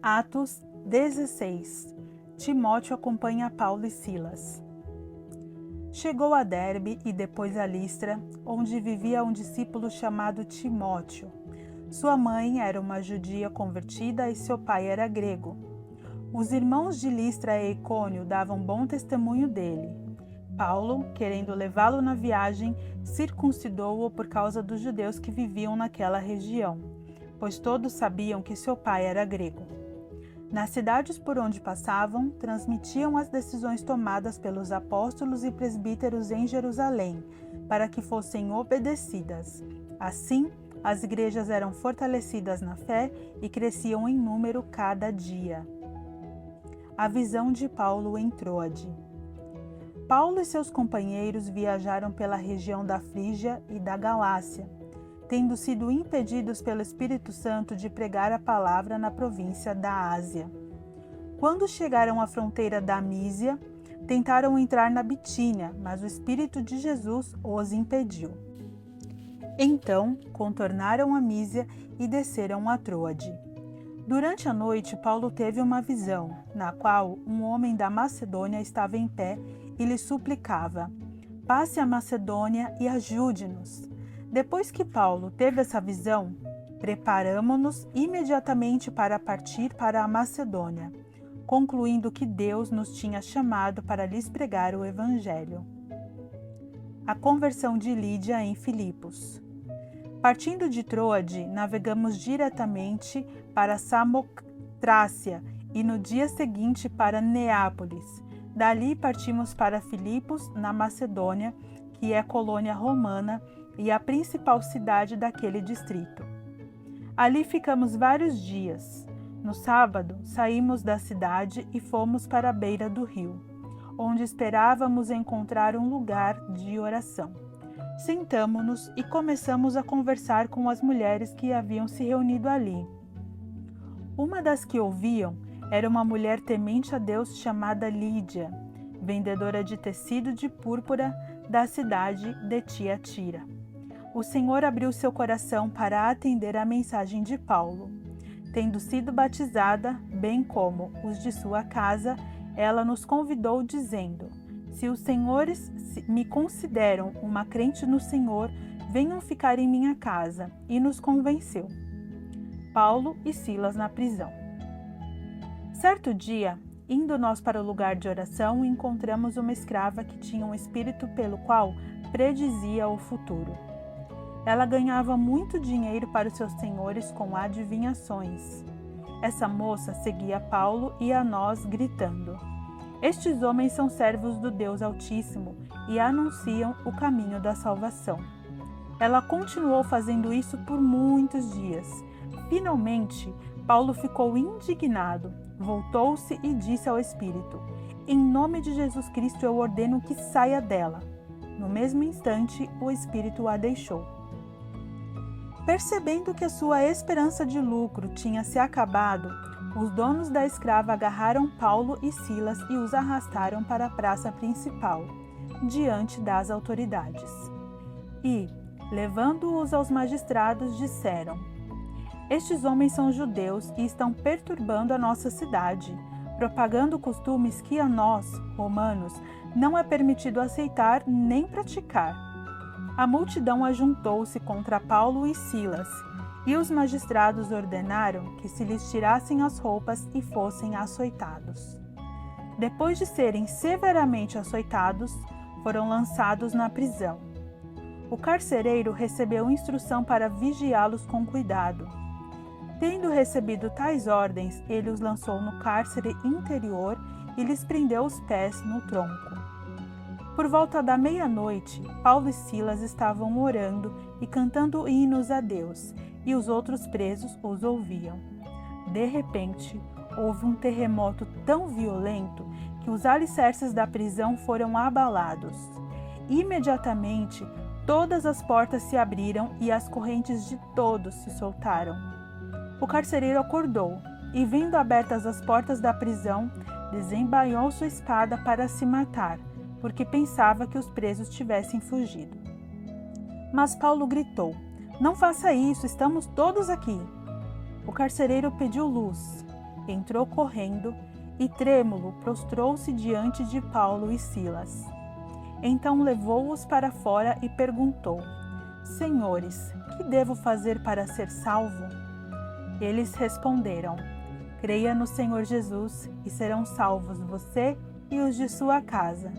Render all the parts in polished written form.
Atos 16. Timóteo acompanha Paulo e Silas. Chegou a Derbe e depois a Listra, onde vivia um discípulo chamado Timóteo. Sua mãe era uma judia convertida e seu pai era grego. Os irmãos de Listra e Icônio davam bom testemunho dele. Paulo, querendo levá-lo na viagem, circuncidou-o por causa dos judeus que viviam naquela região, pois todos sabiam que seu pai era grego. Nas cidades por onde passavam, transmitiam as decisões tomadas pelos apóstolos e presbíteros em Jerusalém, para que fossem obedecidas. Assim, as igrejas eram fortalecidas na fé e cresciam em número cada dia. A visão de Paulo em Troade. Paulo e seus companheiros viajaram pela região da Frígia e da Galácia, tendo sido impedidos pelo Espírito Santo de pregar a palavra na província da Ásia. Quando chegaram à fronteira da Mísia, tentaram entrar na Bitínia, mas o Espírito de Jesus os impediu. Então, contornaram a Mísia e desceram a Troade. Durante a noite, Paulo teve uma visão, na qual um homem da Macedônia estava em pé e lhe suplicava: "Passe a Macedônia e ajude-nos." Depois que Paulo teve essa visão, preparamo-nos imediatamente para partir para a Macedônia, concluindo que Deus nos tinha chamado para lhes pregar o Evangelho. A conversão de Lídia em Filipos. Partindo de Troade, navegamos diretamente para Samotrácia e no dia seguinte para Neápolis. Dali partimos para Filipos, na Macedônia, que é colônia romana e a principal cidade daquele distrito. Ali ficamos vários dias. No sábado, saímos da cidade e fomos para a beira do rio, onde esperávamos encontrar um lugar de oração. Sentamo-nos e começamos a conversar com as mulheres que haviam se reunido ali. Uma das que ouviam era uma mulher temente a Deus chamada Lídia, vendedora de tecido de púrpura da cidade de Tiatira. O Senhor abriu seu coração para atender à mensagem de Paulo. Tendo sido batizada, bem como os de sua casa, ela nos convidou dizendo: "Se os senhores me consideram uma crente no Senhor, venham ficar em minha casa", e nos convenceu. Paulo e Silas na prisão. Certo dia, indo nós para o lugar de oração, encontramos uma escrava que tinha um espírito pelo qual predizia o futuro. Ela ganhava muito dinheiro para os seus senhores com adivinhações. Essa moça seguia Paulo e a nós, gritando: "Estes homens são servos do Deus Altíssimo e anunciam o caminho da salvação." Ela continuou fazendo isso por muitos dias. Finalmente, Paulo ficou indignado, voltou-se e disse ao espírito: "Em nome de Jesus Cristo eu ordeno que saia dela." No mesmo instante, o espírito a deixou. Percebendo que a sua esperança de lucro tinha se acabado, os donos da escrava agarraram Paulo e Silas e os arrastaram para a praça principal, diante das autoridades. E, levando-os aos magistrados, disseram: "Estes homens são judeus e estão perturbando a nossa cidade, propagando costumes que a nós, romanos, não é permitido aceitar nem praticar." A multidão ajuntou-se contra Paulo e Silas, e os magistrados ordenaram que se lhes tirassem as roupas e fossem açoitados. Depois de serem severamente açoitados, foram lançados na prisão. O carcereiro recebeu instrução para vigiá-los com cuidado. Tendo recebido tais ordens, ele os lançou no cárcere interior e lhes prendeu os pés no tronco. Por volta da meia-noite, Paulo e Silas estavam orando e cantando hinos a Deus, e os outros presos os ouviam. De repente, houve um terremoto tão violento que os alicerces da prisão foram abalados. Imediatamente, todas as portas se abriram e as correntes de todos se soltaram. O carcereiro acordou e, vendo abertas as portas da prisão, desembainhou sua espada para se matar, porque pensava que os presos tivessem fugido. Mas Paulo gritou: "Não faça isso, estamos todos aqui." O carcereiro pediu luz. entrou correndo e, trêmulo, prostrou-se diante de Paulo e Silas. Então levou-os para fora e perguntou: Senhores, que devo fazer para ser salvo? Eles responderam: Creia no Senhor Jesus e serão salvos você e os de sua casa.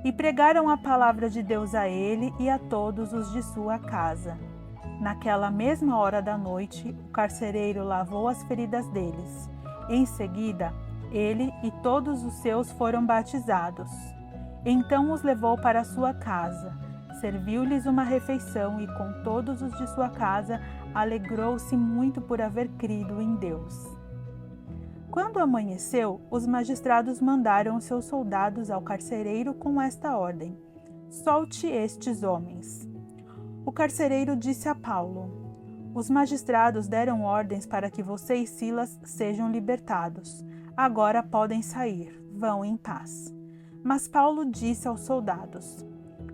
E pregaram a palavra de Deus a ele e a todos os de sua casa. Naquela mesma hora da noite, o carcereiro lavou as feridas deles. Em seguida, ele e todos os seus foram batizados. Então os levou para sua casa, serviu-lhes uma refeição e com todos os de sua casa alegrou-se muito por haver crido em Deus. Quando amanheceu, os magistrados mandaram seus soldados ao carcereiro com esta ordem: Solte estes homens. O carcereiro disse a Paulo: Os magistrados deram ordens para que você e Silas sejam libertados. Agora podem sair, vão em paz. Mas Paulo disse aos soldados: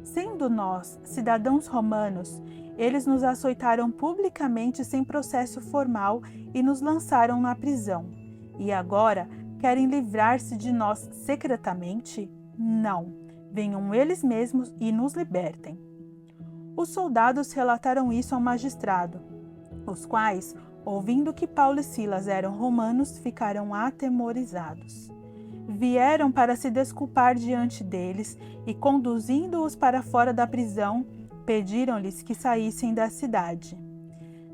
Sendo nós cidadãos romanos, eles nos açoitaram publicamente sem processo formal e nos lançaram na prisão. E agora querem livrar-se de nós secretamente? Não, venham eles mesmos e nos libertem. Os soldados relataram isso ao magistrado, os quais, ouvindo que Paulo e Silas eram romanos, ficaram atemorizados. Vieram para se desculpar diante deles e, conduzindo-os para fora da prisão, pediram-lhes que saíssem da cidade.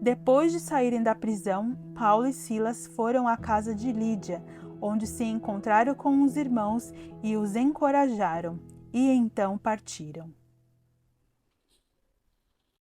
Depois de saírem da prisão, Paulo e Silas foram à casa de Lídia, onde se encontraram com os irmãos e os encorajaram, e então partiram.